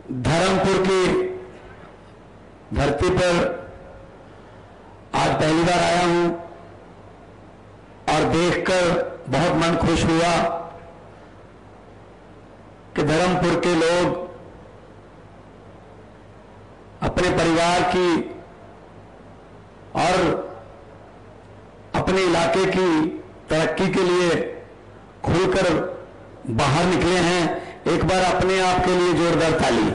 धर्मपुर की धरती पर आज पहली बार आया हूं और देखकर बहुत मन खुश हुआ कि धर्मपुर के लोग अपने परिवार की और अपने इलाके की तरक्की के लिए खुलकर बाहर निकले हैं। एक बार अपने आप के लिए जोरदार ताली।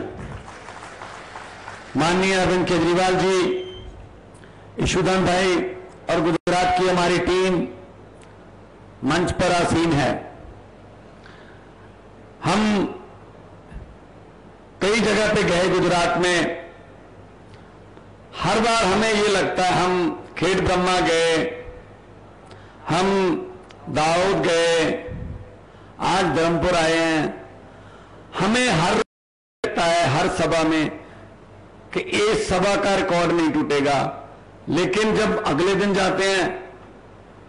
माननीय अरविंद केजरीवाल जी, ईशुदान भाई और गुजरात की हमारी टीम मंच पर आसीन है। हम कई जगह पे गए गुजरात में, हर बार हमें ये लगता है, हम खेड़ ब्रह्मा गए, हम दाऊद गए, आज धर्मपुर आए हैं, हमें हर लगता है हर सभा में कि इस सभा का रिकॉर्ड नहीं टूटेगा, लेकिन जब अगले दिन जाते हैं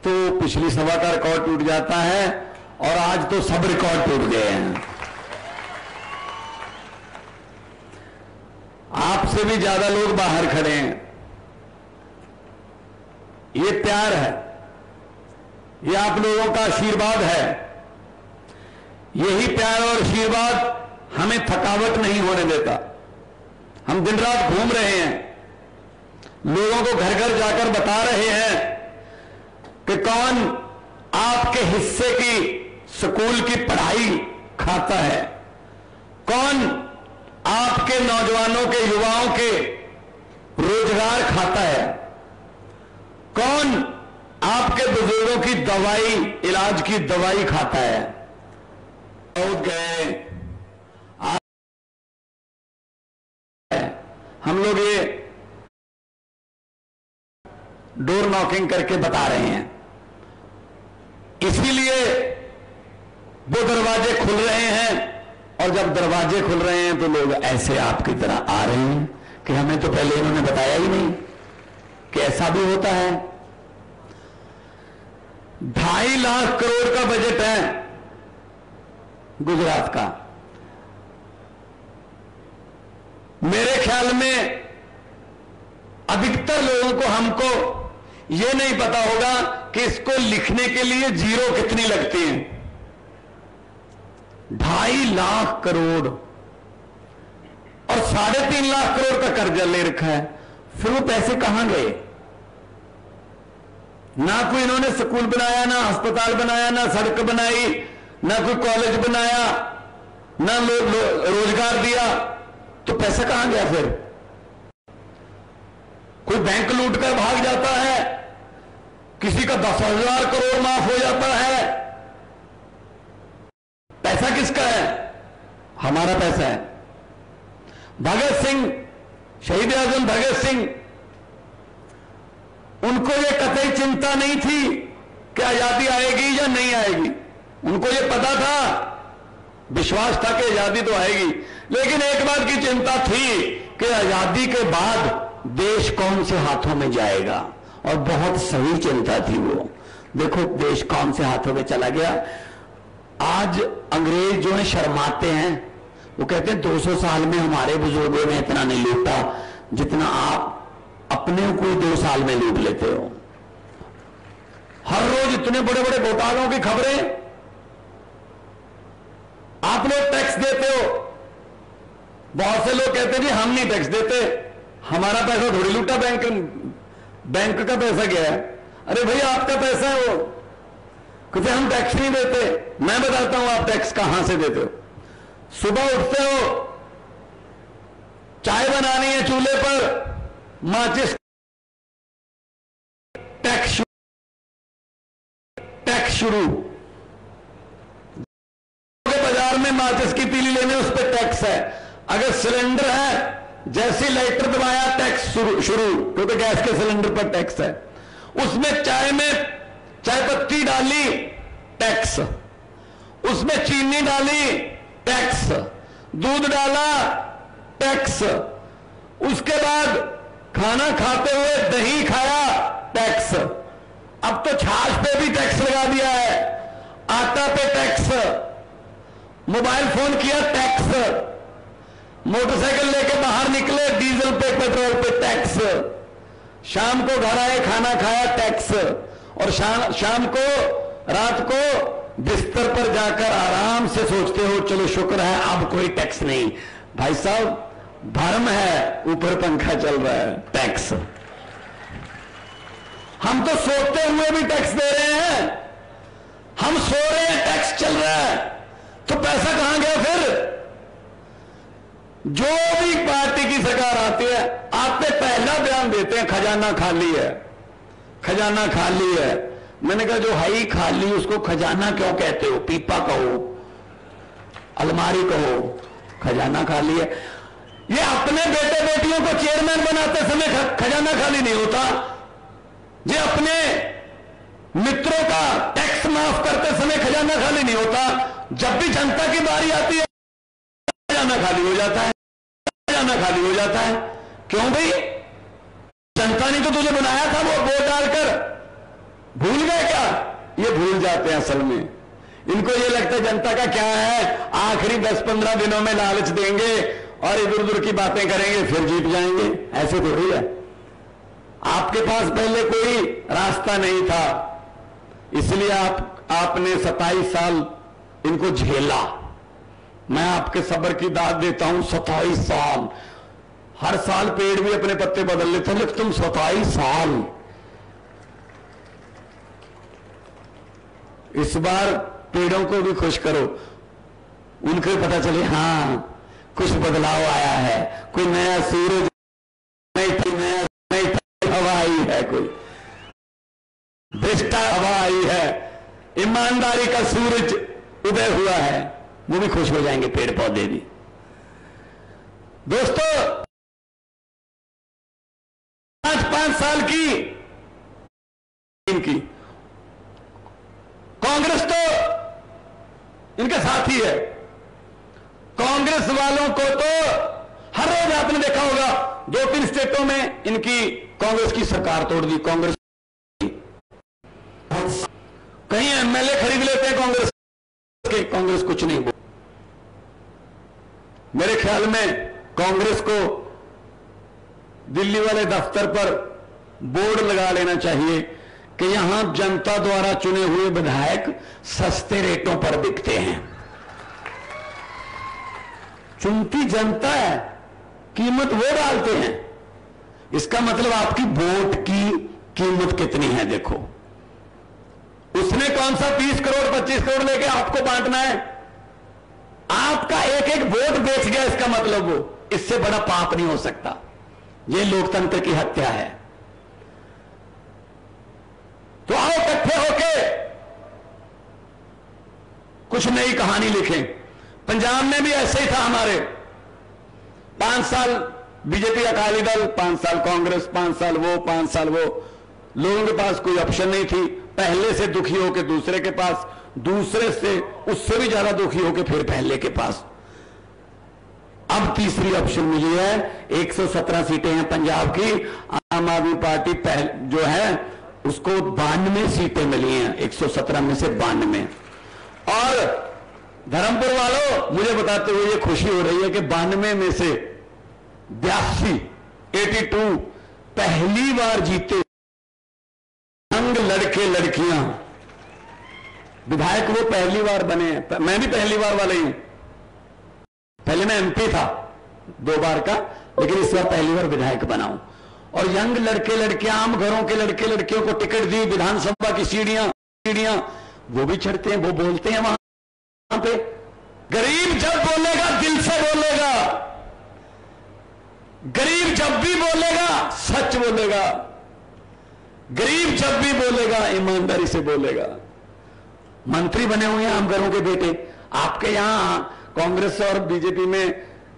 तो पिछली सभा का रिकॉर्ड टूट जाता है और आज तो सब रिकॉर्ड टूट गए हैं। आपसे भी ज्यादा लोग बाहर खड़े हैं। ये प्यार है, ये आप लोगों का आशीर्वाद है। यही प्यार और आशीर्वाद हमें थकावट नहीं होने देता। हम दिन रात घूम रहे हैं, लोगों को घर घर जाकर बता रहे हैं कि कौन आपके हिस्से की स्कूल की पढ़ाई खाता है, कौन आपके नौजवानों के युवाओं के रोजगार खाता है, कौन आपके बुजुर्गों की दवाई, इलाज की दवाई खाता है। बहुत गए, हम लोग ये डोर नॉकिंग करके बता रहे हैं, इसीलिए वो दरवाजे खुल रहे हैं। और जब दरवाजे खुल रहे हैं तो लोग ऐसे आपकी तरह आ रहे हैं कि हमें तो पहले इन्होंने बताया ही नहीं कि ऐसा भी होता है। 2.5 लाख करोड़ का बजट है गुजरात का। मेरे ख्याल में अधिकतर लोगों को, हमको यह नहीं पता होगा कि इसको लिखने के लिए जीरो कितनी लगती है। 2.5 लाख करोड़ और 3.5 लाख करोड़ का कर्जा ले रखा है। फिर वो पैसे कहां गए? ना कोई इन्होंने स्कूल बनाया, ना अस्पताल बनाया, ना सड़क बनाई, ना कोई कॉलेज बनाया, ना रोजगार दिया, तो पैसा कहां गया? फिर कोई बैंक लूट कर भाग जाता है, किसी का 10,000 करोड़ माफ हो जाता है। पैसा किसका है? हमारा पैसा है। भगत सिंह, शहीद आजम भगत सिंह, उनको यह कतई चिंता नहीं थी कि आजादी आएगी या नहीं आएगी। उनको यह पता था, विश्वास था कि आजादी तो आएगी, लेकिन एक बात की चिंता थी कि आजादी के बाद देश कौन से हाथों में जाएगा। और बहुत सही चिंता थी वो। देखो देश कौन से हाथों में चला गया। आज अंग्रेज जो है शर्माते हैं, वो कहते हैं 200 साल में हमारे बुजुर्गों ने इतना नहीं लूटा जितना आप अपने को 2 साल में लूट लेते हो। हर रोज इतने बड़े बड़े घोटालों की खबरें। आप लोग टैक्स देते हो, बहुत से लोग कहते हैं जी हम नहीं टैक्स देते, हमारा पैसा थोड़ी लूटा, बैंक का पैसा गया है। अरे भैया आपका पैसा है वो, कहते हम टैक्स नहीं देते। मैं बताता हूं आप टैक्स कहां से देते हो। सुबह उठते हो, चाय बनानी है चूल्हे पर, माचिस टैक्स शुरू। बाजार में माचिस की तीली लेने, उस पर टैक्स है। अगर सिलेंडर है, जैसे लाइटर दबाया टैक्स शुरू, क्योंकि गैस के सिलेंडर पर टैक्स है। उसमें चाय में चाय पत्ती डाली, टैक्स। उसमें चीनी डाली, टैक्स। दूध डाला, टैक्स। उसके बाद खाना खाते हुए दही खाया, टैक्स। अब तो छाछ पे भी टैक्स लगा दिया है, आटा पे टैक्स, मोबाइल फोन किया टैक्स, मोटरसाइकिल लेके बाहर निकले, डीजल पे, पेट्रोल पे टैक्स। शाम को घर आए, खाना खाया, टैक्स। और शाम को, रात को बिस्तर पर जाकर आराम से सोचते हो चलो शुक्र है अब कोई टैक्स नहीं। भाई साहब भरम है, ऊपर पंखा चल रहा है, टैक्स। हम तो सोते हुए भी टैक्स दे रहे हैं, हम सो रहे हैं, टैक्स चल रहा है, तो पैसा कहां गया फिर? जो भी पार्टी की सरकार आती है, आते पहला बयान देते हैं खजाना खाली है, खजाना खाली है। मैंने कहा जो है ही खाली उसको खजाना क्यों कहते हो? पीपा कहो, अलमारी कहो, खजाना खाली है। ये अपने बेटे बेटियों को चेयरमैन बनाते समय खजाना खाली नहीं होता, ये अपने मित्रों का टैक्स माफ करते समय खजाना खाली नहीं होता। जब भी जनता की बारी आती है खजाना खाली हो जाता है, खजाना खाली हो जाता है। क्यों भाई? जनता ने तो तुझे बनाया था, वो वोट डालकर भूल गए क्या? ये भूल जाते हैं असल में। इनको ये लगता है जनता का क्या है, आखिरी 10-15 दिनों में लालच देंगे और इधर उधर की बातें करेंगे, फिर जीत जाएंगे। ऐसे थोड़ी है। आपके पास पहले कोई रास्ता नहीं था, इसलिए आपने 27 साल इनको झेला। मैं आपके सब्र की दाद देता हूं। 27 साल, हर साल पेड़ भी अपने पत्ते बदल लेते हैं, लेकिन तुम 27 साल। इस बार पेड़ों को भी खुश करो, उनको पता चले हाँ कुछ बदलाव आया है, कोई नया सूरज नई हवा आई है, कोई दृष्टा हवा आई है, ईमानदारी का सूरज उदय हुआ है। वो भी खुश हो जाएंगे, पेड़ पौधे भी। दोस्तों 5-5 साल की इनकी कांग्रेस तो इनके साथ ही है। कांग्रेस वालों को तो हर रोज आपने देखा होगा 2-3 स्टेटों में इनकी कांग्रेस की सरकार तोड़ दी। कांग्रेस कहीं एमएलए खरीद लेते हैं कांग्रेस के, कांग्रेस कुछ नहीं बोल। मेरे ख्याल में कांग्रेस को दिल्ली वाले दफ्तर पर बोर्ड लगा लेना चाहिए कि यहां जनता द्वारा चुने हुए विधायक सस्ते रेटों पर बिकते हैं। चुनती जनता है, कीमत वो डालते हैं। इसका मतलब आपकी वोट की कीमत कितनी है देखो। उसने कौन सा 30 करोड़ 25 करोड़ लेके आपको बांटना है? आपका एक एक वोट बेच गया, इसका मतलब वो, इससे बड़ा पाप नहीं हो सकता। ये लोकतंत्र की हत्या है। तो आओ इकट्ठे होके कुछ नई कहानी लिखें। पंजाब में भी ऐसे ही था हमारे। 5 साल बीजेपी अकाली दल, 5 साल कांग्रेस, 5 साल वो, 5 साल वो। लोगों के पास कोई ऑप्शन नहीं थी। पहले से दुखी होके दूसरे के पास, दूसरे से उससे भी ज्यादा दुखी होके फिर पहले के पास। अब तीसरी ऑप्शन मिली है। 117 सीटें हैं पंजाब की। आम आदमी पार्टी जो है उसको 92 सीटें मिली हैं, 117 में से 92। और धर्मपुर वालों, मुझे बताते हुए ये खुशी हो रही है कि 92 में से 82 पहली बार जीते अंग लड़के लड़कियां विधायक, वो पहली बार बने हैं। मैं भी पहली बार वाला ही हूं। पहले मैं एमपी था 2 बार का, लेकिन इस बार पहली बार विधायक बना हूं। और यंग लड़के लड़कियां, आम घरों के लड़के लड़कियों को टिकट दी। विधानसभा की सीढ़ियां वो भी चढ़ते हैं, वो बोलते हैं वहां पे। गरीब जब बोलेगा दिल से बोलेगा, गरीब जब भी बोलेगा सच बोलेगा, गरीब जब भी बोलेगा ईमानदारी से बोलेगा। मंत्री बने हुए हैं आम घरों के बेटे। आपके यहां कांग्रेस और बीजेपी में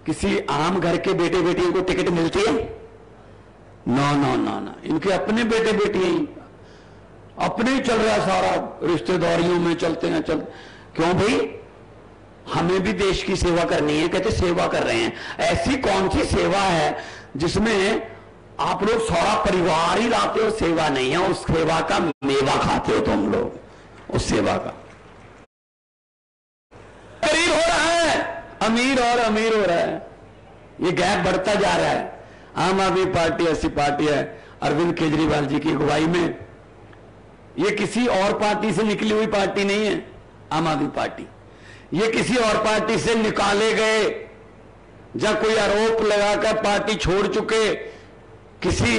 किसी आम घर के बेटे बेटियों को टिकट मिलती है? नो नो नो नो, इनके अपने बेटे बेटियां ही अपने ही चल रहा है सारा, रिश्तेदारियों में चलते हैं। क्यों भाई? हमें भी देश की सेवा करनी है। कहते सेवा कर रहे हैं। ऐसी कौन सी सेवा है जिसमें आप लोग सारा परिवार ही लाते हो? सेवा नहीं है, उस सेवा का मेवा खाते हो तुम लोग, उस सेवा का। गरीब हो रहा है अमीर और अमीर हो रहा है। ये गैप बढ़ता जा रहा है। आम आदमी पार्टी ऐसी पार्टी है अरविंद केजरीवाल जी की अगुवाई में, ये किसी और पार्टी से निकली हुई पार्टी नहीं है। आम आदमी पार्टी ये किसी और पार्टी से निकाले गए, जब कोई आरोप लगाकर पार्टी छोड़ चुके किसी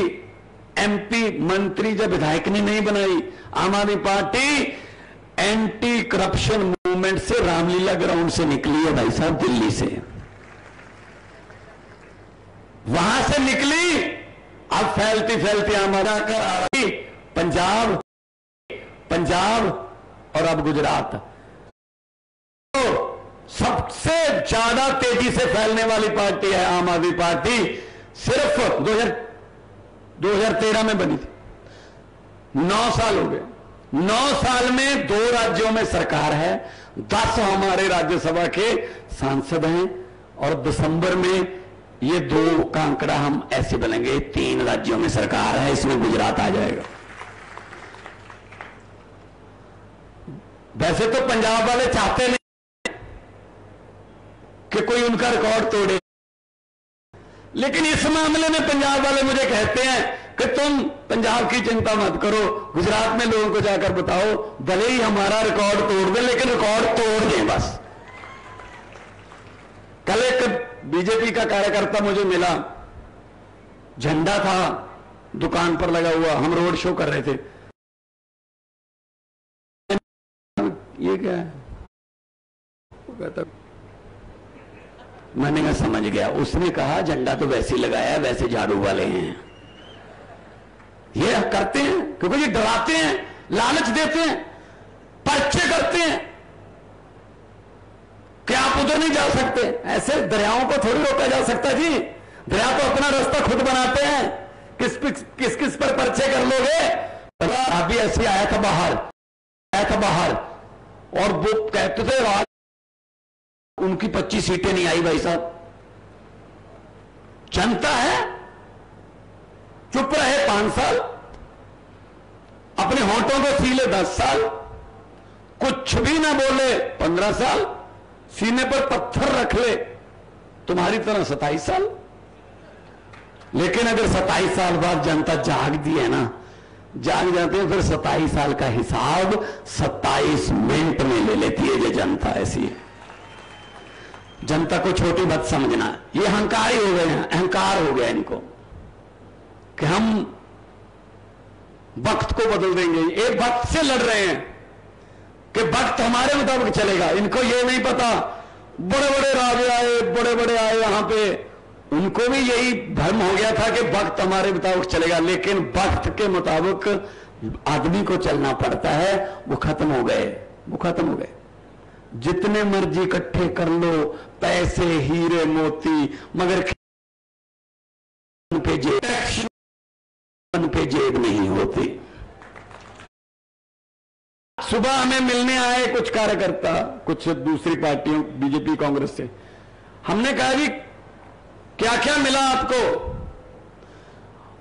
एमपी मंत्री या विधायक ने नहीं बनाई। आम आदमी पार्टी एंटी करप्शन मूवमेंट से, रामलीला ग्राउंड से निकली है भाई साहब, दिल्ली से, वहां से निकली। अब फैलती फैलती हमारा पंजाब, पंजाब और अब गुजरात, तो सबसे ज्यादा तेजी से फैलने वाली पार्टी है आम आदमी पार्टी। सिर्फ 2013 में बनी थी, 9 साल हो गए। 9 साल में 2 राज्यों में सरकार है, 10 हमारे राज्यसभा के सांसद हैं, और दिसंबर में ये 2 का आंकड़ा हम ऐसे बनेंगे, 3 राज्यों में सरकार है, इसमें गुजरात आ जाएगा। वैसे तो पंजाब वाले चाहते नहीं कि कोई उनका रिकॉर्ड तोड़े, लेकिन इस मामले में पंजाब वाले मुझे कहते हैं कि तुम पंजाब की चिंता मत करो, गुजरात में लोगों को जाकर बताओ, भले ही हमारा रिकॉर्ड तोड़ दे लेकिन रिकॉर्ड तोड़ दें बस। कल एक बीजेपी का कार्यकर्ता मुझे मिला, झंडा था दुकान पर लगा हुआ, हम रोड शो कर रहे थे। ये क्या है? वो कहता, मैंने कहा समझ गया। उसने कहा झंडा तो वैसे ही लगाया है, वैसे झाड़ू वाले हैं। ये करते हैं क्योंकि ये डराते हैं, लालच देते हैं, पर्चे करते हैं कि आप उधर नहीं जा सकते। ऐसे दरियाओं को थोड़ी रोका जा सकता जी, दरिया तो अपना रास्ता खुद बनाते हैं। किस किस पर पर्चे कर लोगे? अभी ऐसे आया था बाहर, और वो कहते थे आज उनकी 25 सीटें नहीं आई। भाई साहब, जनता है, चुप रहे 5 साल, अपने होंठों को सीले 10 साल, कुछ भी ना बोले 15 साल, सीने पर पत्थर रख ले तुम्हारी तरह 27 साल। लेकिन अगर 27 साल बाद जनता जागती है ना, जाग जाते हैं, फिर 27 साल का हिसाब 27 मिनट में ले लेती है। ये जनता ऐसी है। जनता को छोटी मत समझना, ये अहंकारी हो गए हैं, अहंकार हो गया इनको कि हम वक्त को बदल देंगे। एक वक्त से लड़ रहे हैं कि वक्त हमारे मुताबिक चलेगा। इनको ये नहीं पता, बड़े बड़े राजे आए, बड़े बड़े आए यहां पे, उनको भी यही भ्रम हो गया था कि वक्त हमारे मुताबिक चलेगा, लेकिन वक्त के मुताबिक आदमी को चलना पड़ता है। वो खत्म हो गए। जितने मर्जी इकट्ठे कर लो, पैसे, हीरे मोती, मगर पे जेब नहीं होती। सुबह हमें मिलने आए कुछ कार्यकर्ता, कुछ दूसरी पार्टियों, बीजेपी, कांग्रेस से। हमने कहा जी क्या क्या मिला आपको?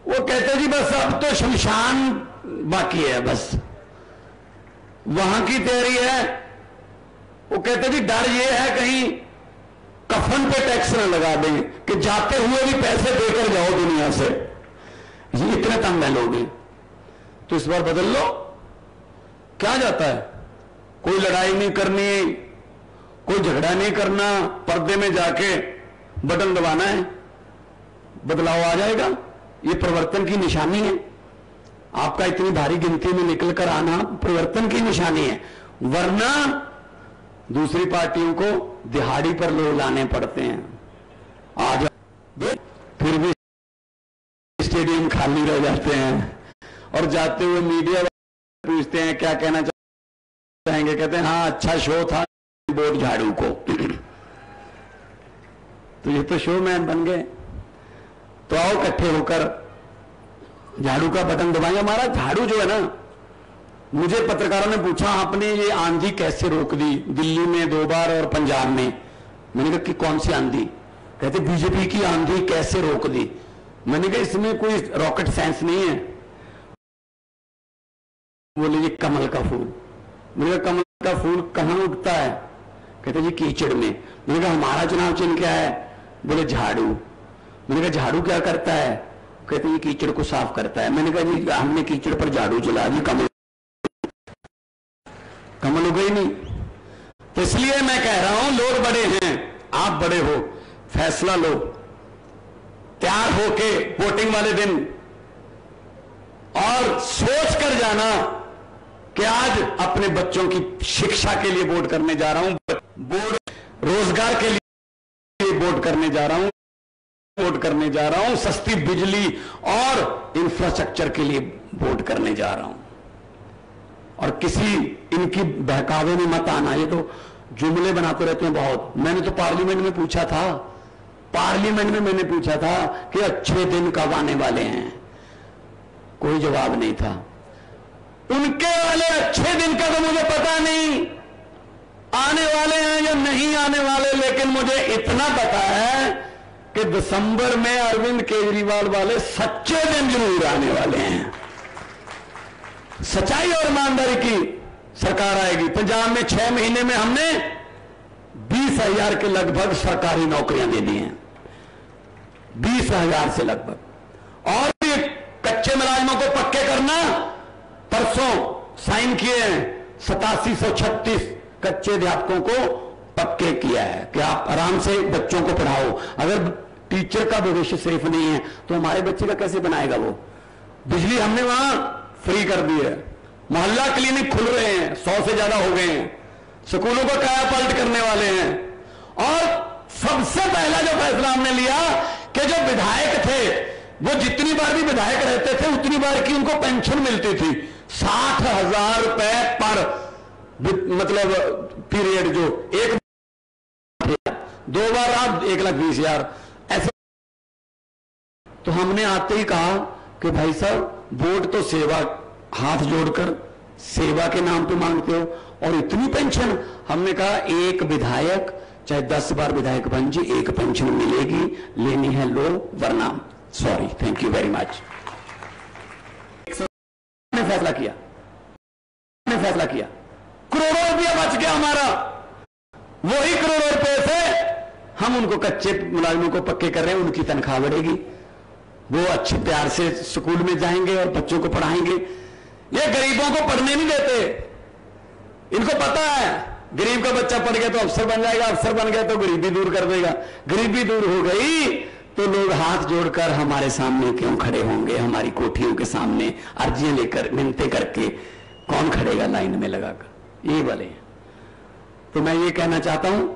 वो कहते जी बस अब तो शमशान बाकी है, बस वहां की तैयारी है। वो कहते जी डर ये है कहीं कफन पे टैक्स न लगा दें कि जाते हुए भी पैसे देकर जाओ दुनिया से। ये इतने तंग है लोग, तो इस बार बदल लो। क्या जाता है? कोई लड़ाई नहीं करनी, कोई झगड़ा नहीं करना, पर्दे में जाके बटन दबाना है, बदलाव आ जाएगा। ये परिवर्तन की निशानी है। आपका इतनी भारी गिनती में निकलकर आना परिवर्तन की निशानी है, वरना दूसरी पार्टियों को दिहाड़ी पर लोग लाने पड़ते हैं। आज फिर भी स्टेडियम खाली रह जाते हैं, और जाते हुए मीडिया पूछते हैं क्या कहना चाहेंगे, कहते हैं हाँ अच्छा शो था, वोट झाड़ू को। तो ये तो शो मैन बन गए। तो आओ इकट्ठे होकर झाड़ू का बटन दबाएंगे। हमारा झाड़ू जो है ना, मुझे पत्रकारों ने पूछा आपने ये आंधी कैसे रोक दी, दिल्ली में 2 बार और पंजाब में। मैंने कहा कि कौन सी आंधी? कहते बीजेपी की आंधी कैसे रोक दी। मैंने कहा इसमें कोई रॉकेट साइंस नहीं है। बोले ये कमल का फूल। मैंने कहा कमल का फूल कहां उगता है? कहते जी कीचड़ में। मैंने कहा हमारा चुनाव चिन्ह क्या है? बोले झाड़ू। मैंने कहा झाड़ू क्या करता है? कहते ये कीचड़ को साफ करता है। मैंने कहा जी हमने कीचड़ पर झाड़ू चला दी, कमल उगई नहीं। तो इसलिए मैं कह रहा हूं लोग बड़े हैं, आप बड़े हो, फैसला लो, तैयार होके वोटिंग वाले दिन, और सोच कर जाना कि आज अपने बच्चों की शिक्षा के लिए वोट करने जा रहा हूं, रोजगार के लिए वोट करने जा रहा हूं, वोट करने जा रहा हूं, सस्ती बिजली और इंफ्रास्ट्रक्चर के लिए वोट करने जा रहा हूं। और किसी इनकी बहकावे में मत आना, ये तो जुमले बनाते रहते हैं बहुत। मैंने तो पार्लियामेंट में पूछा था, पार्लियामेंट में मैंने पूछा था कि अच्छे दिन कब आने वाले हैं, कोई जवाब नहीं था। उनके वाले अच्छे दिन का तो मुझे पता नहीं आने वाले हैं या नहीं आने वाले, लेकिन मुझे इतना पता है कि दिसंबर में अरविंद केजरीवाल वाले सच्चे दिन जरूर आने वाले हैं। सच्चाई और ईमानदारी की सरकार आएगी। पंजाब में 6 महीने में हमने 20,000 के लगभग सरकारी नौकरियां दे दी हैं, 20,000 से लगभग। और भी कच्चे मुलाजिमों को पक्के करना, परसों साइन किए हैं, 8736 कच्चे अध्यापकों को पक्के किया है कि आप आराम से बच्चों को पढ़ाओ। अगर टीचर का भविष्य सेफ नहीं है तो हमारे बच्चे का कैसे बनाएगा वो? बिजली हमने वहां फ्री कर दी है, मोहल्ला क्लिनिक खुल रहे हैं, 100 से ज्यादा हो गए हैं, स्कूलों को कायापलट करने वाले हैं। और सबसे पहला जो फैसला हमने लिया कि जो विधायक थे वो जितनी बार भी विधायक रहते थे उतनी बार की उनको पेंशन मिलती थी, 60,000 रुपए पर मतलब पीरियड, जो एक 2 बार आप 1,20,000 ऐसे। तो हमने आते ही कहा कि भाई साहब वोट तो सेवा, हाथ जोड़कर सेवा के नाम पे मांगते हो, और इतनी पेंशन। हमने कहा एक विधायक चाहे 10 बार विधायक बन जी, एक पेंशन मिलेगी, लेनी है लो, वरना sorry, thank you very much. फैसला किया, फैसला किया, करोड़ों रुपया बच गया हमारा। वही करोड़ों रुपए से हम उनको कच्चे मुलाजिमों को पक्के कर रहे हैं, उनकी तनख्वाह बढ़ेगी, वो अच्छे प्यार से स्कूल में जाएंगे और बच्चों को पढ़ाएंगे। ये गरीबों को पढ़ने नहीं देते, इनको पता है गरीब का बच्चा पढ़ गया तो अफसर बन जाएगा, अफसर बन गया तो गरीबी दूर कर देगा, गरीबी दूर हो गई तो लोग हाथ जोड़कर हमारे सामने क्यों खड़े होंगे? हमारी कोठियों के सामने अर्जियां लेकर, मिन्नतें करके कौन खड़ेगा लाइन में लगाकर? ये वाले। तो मैं ये कहना चाहता हूं,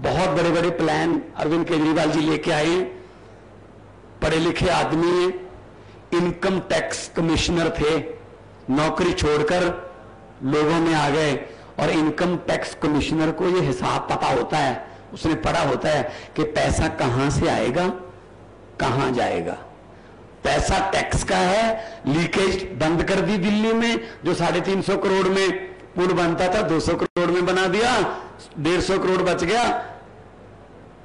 बहुत बड़े बड़े प्लान अरविंद केजरीवाल जी लेके आए, पढ़े लिखे आदमी हैं, इनकम टैक्स कमिश्नर थे, नौकरी छोड़कर लोगों में आ गए। और इनकम टैक्स कमिश्नर को ये हिसाब पता होता है, उसने पढ़ा होता है कि पैसा कहां से आएगा, कहां जाएगा। पैसा टैक्स का है, लीकेज बंद कर दी दिल्ली में, जो 350 करोड़ में पुल बनता था 200 करोड़ में बना दिया, 150 करोड़ बच गया।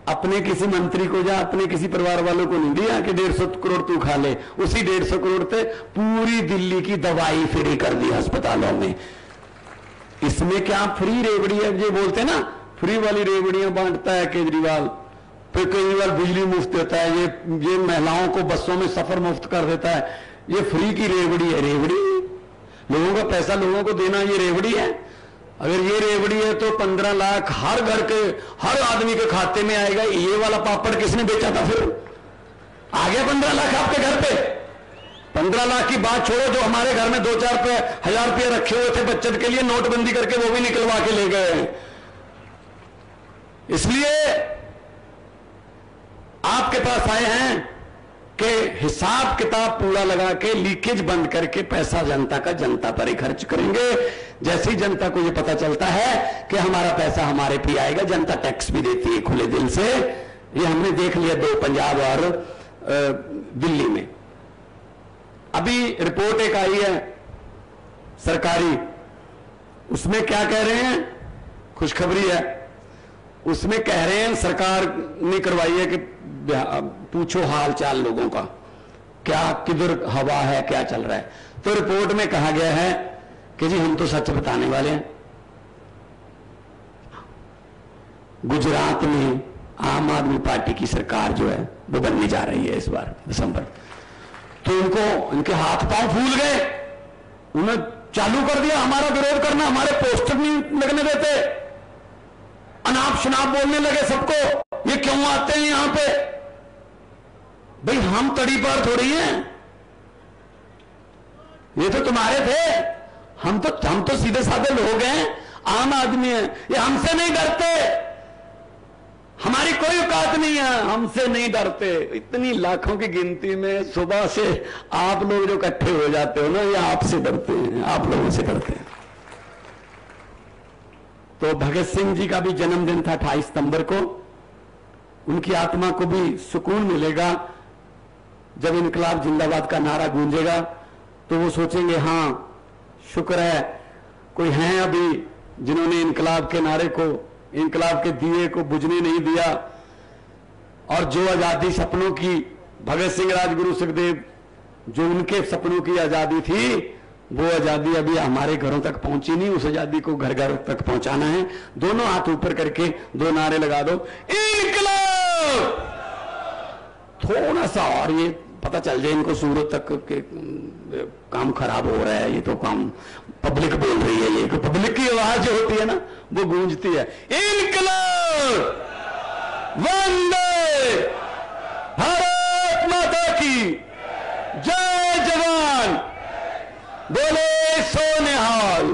अपने किसी मंत्री को या अपने किसी परिवार वालों को नहीं दिया कि 150 करोड़ तू खा ले, उसी 150 करोड़ पे पूरी दिल्ली की दवाई फ्री कर दी अस्पतालों में। इसमें क्या फ्री रेवड़ी है, ये बोलते ना फ्री वाली रेवड़ियां बांटता है केजरीवाल, फिर केजरीवाल बिजली मुफ्त देता है, ये महिलाओं को बसों में सफर मुफ्त कर देता है, ये फ्री की रेवड़ी है। रेवड़ी, लोगों का पैसा लोगों को देना ये रेवड़ी है? अगर ये रेवड़ी है तो 15 लाख हर घर के, हर आदमी के खाते में आएगा। ये वाला पापड़ किसने बेचा था? फिर आ गया 15 लाख आपके घर पे। 15 लाख की बात छोड़ो, जो हमारे घर में 2-4 हजार रुपये रखे हुए थे बचत के लिए, नोटबंदी करके वो भी निकलवा के ले गए। इसलिए आपके पास आए हैं कि हिसाब किताब पूरा लगा के, लीकेज बंद करके पैसा जनता का जनता पर ही खर्च करेंगे। जैसे ही जनता को यह पता चलता है कि हमारा पैसा हमारे पे आएगा, जनता टैक्स भी देती है खुले दिल से। ये हमने देख लिया 2 पंजाब और दिल्ली में। अभी रिपोर्ट एक आई है सरकारी, उसमें क्या कह रहे हैं, खुशखबरी है, उसमें कह रहे हैं सरकार ने करवाई है कि पूछो हाल चाल लोगों का, क्या किधर हवा है, क्या चल रहा है। तो रिपोर्ट में कहा गया है कि जी हम तो सच बताने वाले हैं। गुजरात में आम आदमी पार्टी की सरकार जो है वो बनने जा रही है इस बार दिसंबर। तो इनके हाथ पांव फूल गए, उन्हें चालू कर दिया हमारा विरोध करना, हमारे पोस्टर नहीं लगने देते, अनाप शनाप बोलने लगे सबको, ये क्यों आते हैं यहां पे? भाई हम तड़ी पर थोड़ी हैं, ये तो तुम्हारे थे, हम तो सीधे साधे लोग हैं, आम आदमी हैं, ये हमसे नहीं डरते, हमारी कोई औकात नहीं है, हमसे नहीं डरते। इतनी लाखों की गिनती में सुबह से आप लोग जो इकट्ठे हो जाते हो ना, ये आपसे डरते हैं, आप लोगों से डरते हैं। तो भगत सिंह जी का भी जन्मदिन था 28 सितंबर को, उनकी आत्मा को भी सुकून मिलेगा जब इनकलाब जिंदाबाद का नारा गूंजेगा। तो वो सोचेंगे हाँ शुक्र है कोई हैं अभी जिन्होंने इनकलाब के नारे को, इनकलाब के दिए को बुझने नहीं दिया, और जो आजादी सपनों की भगत सिंह राजगुरु सुखदेव जो उनके सपनों की आजादी थी, वो आजादी अभी हमारे घरों तक पहुंची नहीं, उस आजादी को घर घर तक पहुंचाना है। दोनों हाथ ऊपर करके दो नारे लगा दो, इनकलाब। थोड़ा सा और ये पता चल जाए इनको सूरत तक के काम खराब हो रहा है, ये तो काम पब्लिक बोल रही है, ये पब्लिक की आवाज जो होती है ना वो गूंजती है, इनकलाब, वंदे भारत माता की जय, जवान बोले सो निहाल।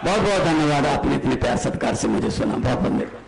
बहुत बहुत धन्यवाद, आपने इतने प्यार सत्कार से मुझे सुना, बहुत बहुत धन्यवाद।